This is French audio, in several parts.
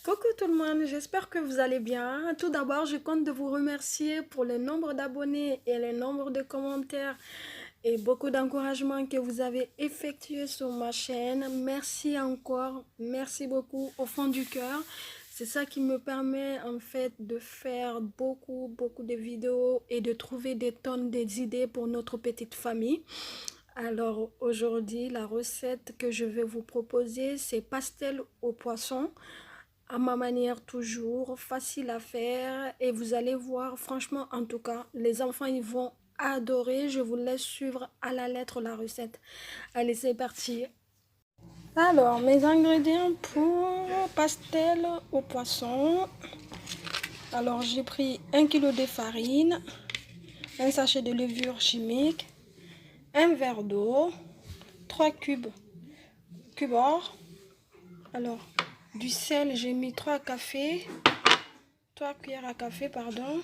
Coucou tout le monde, j'espère que vous allez bien. Tout d'abord, je compte de vous remercier pour le nombre d'abonnés et le nombre de commentaires et beaucoup d'encouragements que vous avez effectués sur ma chaîne. Merci encore, merci beaucoup au fond du cœur. C'est ça qui me permet en fait de faire beaucoup de vidéos et de trouver des tonnes d'idées pour notre petite famille. Alors aujourd'hui, la recette que je vais vous proposer, c'est pastel au poisson. À ma manière toujours, facile à faire et vous allez voir, franchement en tout cas, les enfants ils vont adorer. Je vous laisse suivre à la lettre la recette. Allez, c'est parti. Alors, mes ingrédients pour pastel au poisson. Alors, j'ai pris 1 kg de farine, un sachet de levure chimique, un verre d'eau, 3 cubes or. Alors, du sel, j'ai mis 3 cuillères à café, pardon.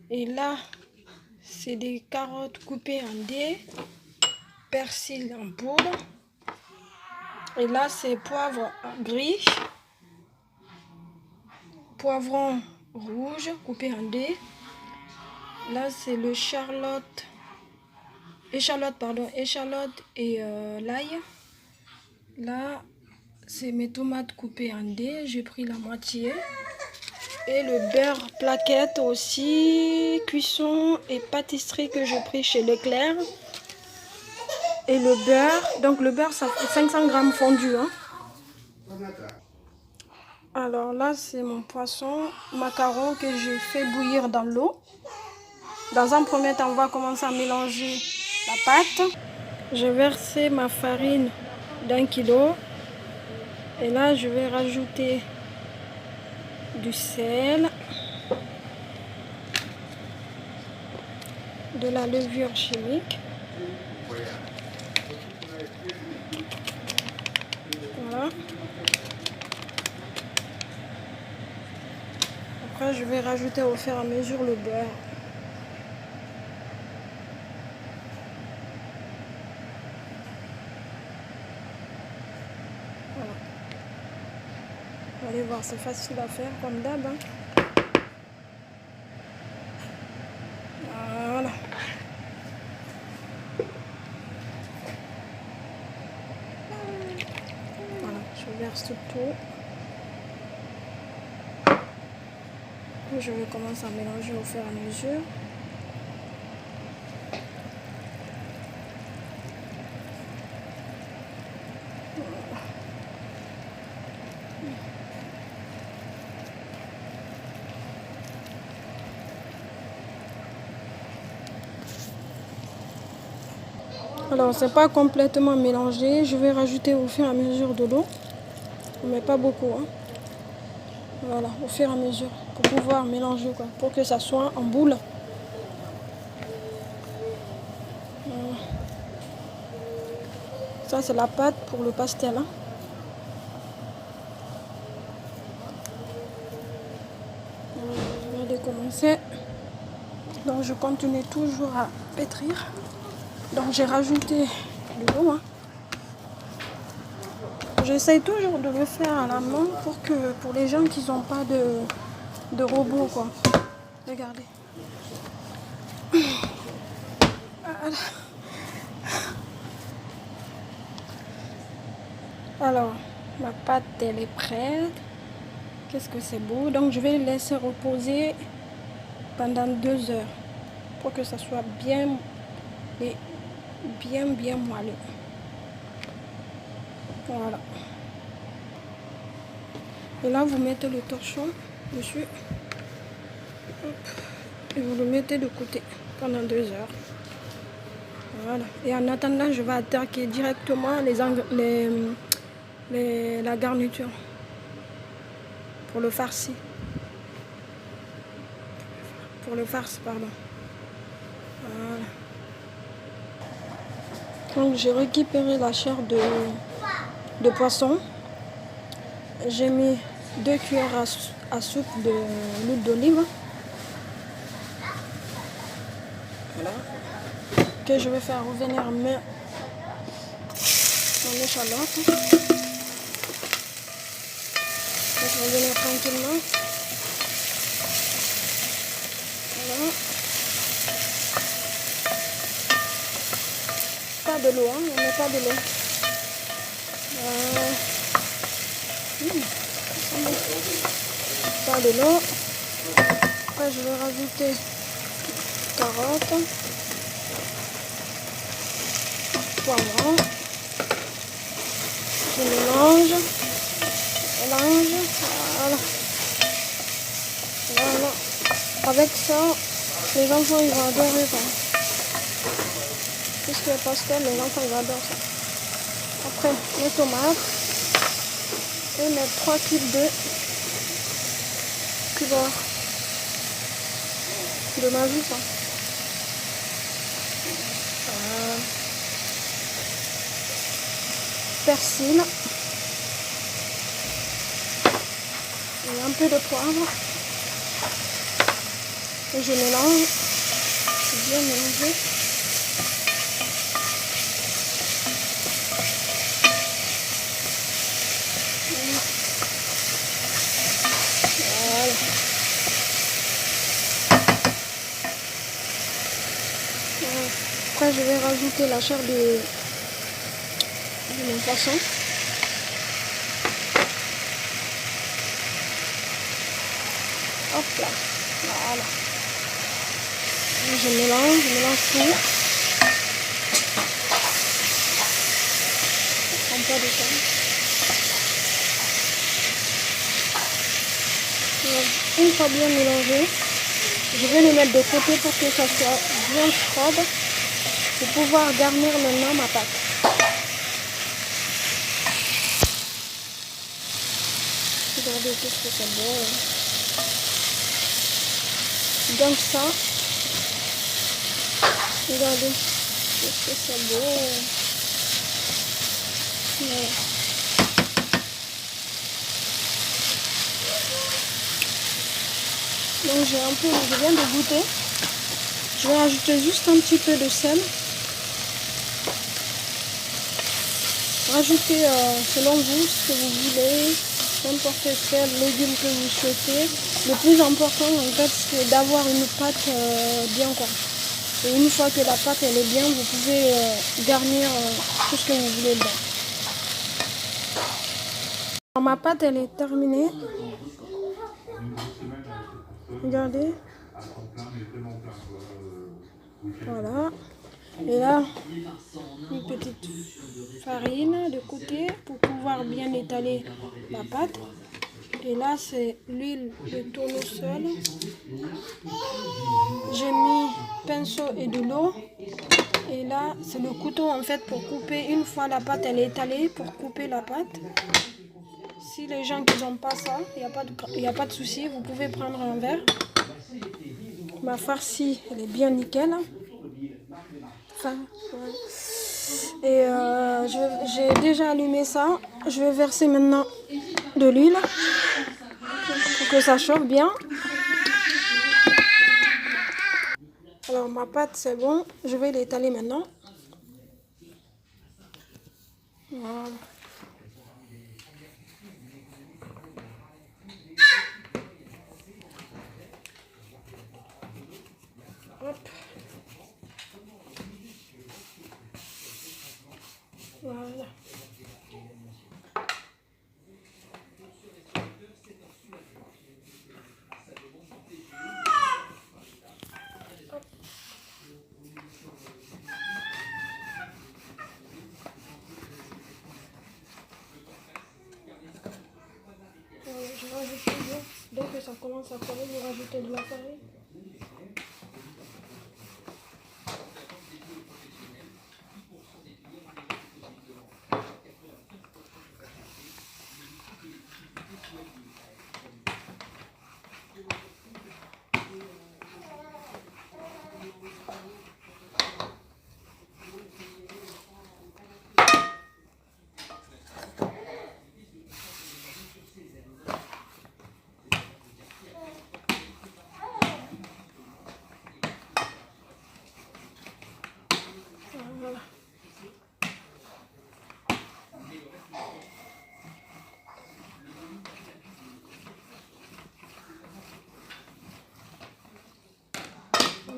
Et là, c'est des carottes coupées en dés, persil en poudre. Et là, c'est poivre gris, poivron rouge coupé en dés. Là, c'est le échalote et l'ail. Là, c'est mes tomates coupées en dés. J'ai pris la moitié. Et le beurre plaquette aussi, cuisson et pâtisserie que j'ai pris chez Leclerc. Et le beurre, donc le beurre ça fait 500 grammes fondu. Hein. Alors là c'est mon poisson macaron que j'ai fait bouillir dans l'eau. Dans un premier temps on va commencer à mélanger la pâte. J'ai versé ma farine d'1 kg. Et là je vais rajouter du sel, de la levure chimique. Voilà. Après, je vais rajouter au fur et à mesure le beurre. Voilà. Vous allez voir, c'est facile à faire comme d'hab. Hein. Voilà. Voilà, je verse tout. Je vais commencer à mélanger au fur et à mesure. Alors, c'est pas complètement mélangé. Je vais rajouter au fur et à mesure de l'eau. Mais pas beaucoup. Hein. Voilà, au fur et à mesure. Pour pouvoir mélanger, quoi. Pour que ça soit en boule. Voilà. Ça, c'est la pâte pour le pastel. Hein. Je vais commencer. Donc, je continue toujours à pétrir. Donc, j'ai rajouté de l'eau. Hein. J'essaye toujours de le faire à la main pour les gens qui n'ont pas de robot, quoi. Regardez. Voilà. Alors, ma pâte, elle est prête. Qu'est-ce que c'est beau. Donc, je vais le laisser reposer pendant 2 heures pour que ça soit bien moelleux. Voilà. Et là, vous mettez le torchon dessus. Hop. Et vous le mettez de côté pendant 2 heures. Voilà. Et en attendant, je vais attaquer directement la garniture pour le farci. Pour le farce, pardon. Voilà. Donc j'ai récupéré la chair de poisson. J'ai mis 2 cuillères à soupe de l'huile d'olive. Voilà. Que je vais faire revenir mon échalote. Je revenir tranquillement. Voilà. Pas de l'eau, hein, on met pas de l'eau. Pas de l'eau. Après, je vais rajouter carottes, poivrons. Je mélange. Voilà. Voilà. Avec ça, les enfants ils vont adorer ça. Puisque le pastel, les enfants ils adorent ça. Après, les tomates. Et mettre 3 cubes de beurre de magie ça. Persil et un peu de poivre et je mélange, c'est bien mélangé. Voilà. Après je vais rajouter la chair de mon poisson. Hop là, voilà. Je mélange tout. Un peu de temps. Une fois bien mélangé, je vais le mettre de côté pour que ça soit bien froid pour pouvoir garnir maintenant ma pâte. Regardez qu'est-ce que c'est beau. Donc ça, regardez, qu'est-ce que c'est beau. Voilà. Donc je viens de goûter. Je vais ajouter juste un petit peu de sel. Rajoutez selon vous ce que vous voulez, n'importe quel légume que vous souhaitez. Le plus important en fait c'est d'avoir une pâte bien quoi. Et une fois que la pâte elle est bien, vous pouvez garnir tout ce que vous voulez dedans. Alors, ma pâte elle est terminée. Regardez. Voilà. Et là, une petite farine de côté pour pouvoir bien étaler la pâte. Et là, c'est l'huile de tournesol. J'ai mis pinceau et de l'eau. Et là, c'est le couteau en fait pour couper. Une fois la pâte elle est étalée, pour couper la pâte. Si les gens qui n'ont pas ça, il n'y a pas de souci, vous pouvez prendre un verre. Ma farcie, elle est bien nickel. Enfin, ouais. Et j'ai déjà allumé ça. Je vais verser maintenant de l'huile pour que ça chauffe bien. Alors ma pâte c'est bon, je vais l'étaler maintenant. Voilà. Hop. Voilà. Je vais rajouter de l'eau. Dès que ça commence à coller, je vais rajouter de la farine.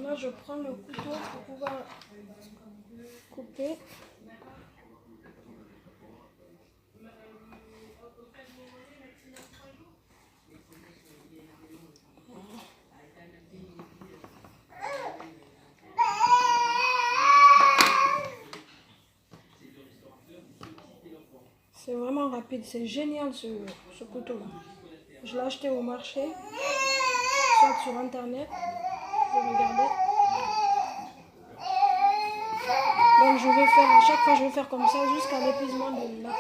Là, je prends le couteau pour pouvoir couper. C'est vraiment rapide, c'est génial ce couteau-là. Je l'ai acheté au marché, soit sur internet. Je vais regarder. Donc je vais faire, à chaque fois je vais faire comme ça jusqu'à l'épuisement de la pâte.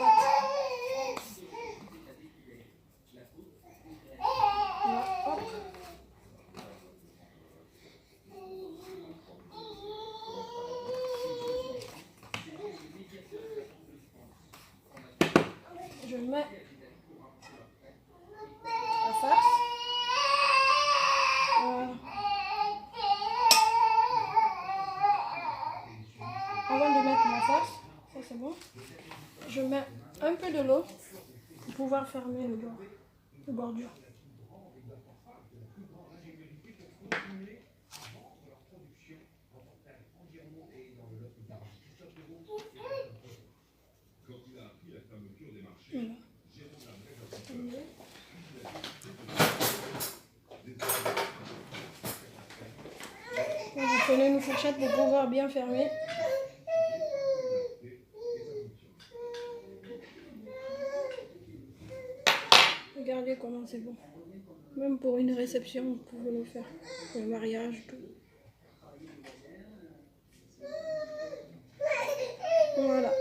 Voilà, hop. Je mets la farce. Avant de mettre ma farce, ça c'est bon, je mets un peu de l'eau pour pouvoir fermer le bordure. Voilà. Vous prenez une fourchette pour pouvoir bien fermer. Regardez comment c'est bon. Même pour une réception, vous pouvez le faire. Pour le mariage, tout. Voilà.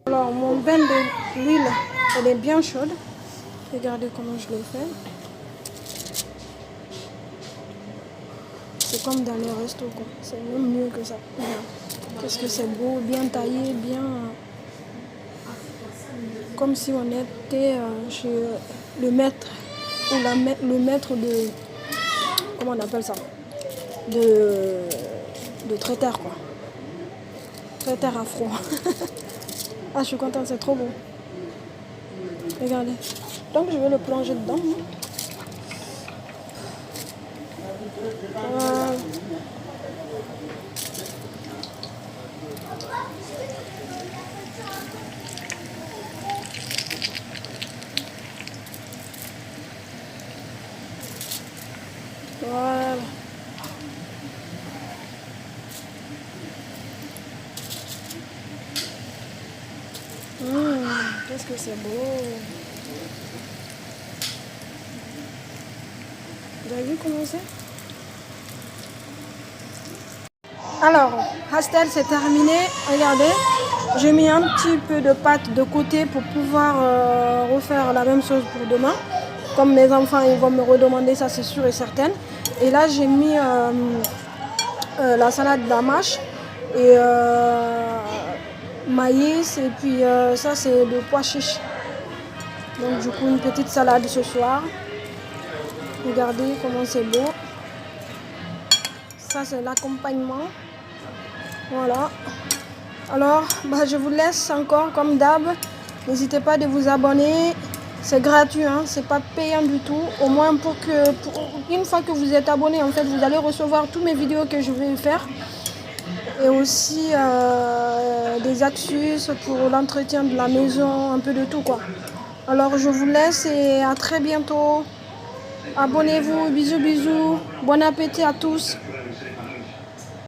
Alors, mon bain d'huile, elle est bien chaude. Regardez comment je l'ai fait. C'est comme dans les restos, quoi. C'est même mieux que ça. Qu'est-ce que c'est beau, bien taillé, bien... comme si on était chez le maître ou le maître de... comment on appelle ça? De traiteur, quoi. Traiteur afro. Ah, je suis contente, c'est trop beau. Regardez. Donc, je vais le plonger dedans. Voilà. Qu'est-ce que c'est beau. Vous avez vu comment c'est? Alors, pastel c'est terminé. Regardez, j'ai mis un petit peu de pâte de côté pour pouvoir refaire la même chose pour demain. Comme mes enfants ils vont me redemander, ça c'est sûr et certain. Et là j'ai mis la salade d'amache et maïs et puis ça c'est le pois chiche. Donc du coup une petite salade ce soir. Regardez comment c'est beau. Ça c'est l'accompagnement. Voilà. Alors je vous laisse encore comme d'hab. N'hésitez pas de vous abonner. C'est gratuit, hein, c'est pas payant du tout. Au moins une fois que vous êtes abonné, en fait, vous allez recevoir toutes mes vidéos que je vais faire. Et aussi des astuces pour l'entretien de la maison, un peu de tout, quoi. Alors je vous laisse et à très bientôt. Abonnez-vous, bisous bisous. Bon appétit à tous.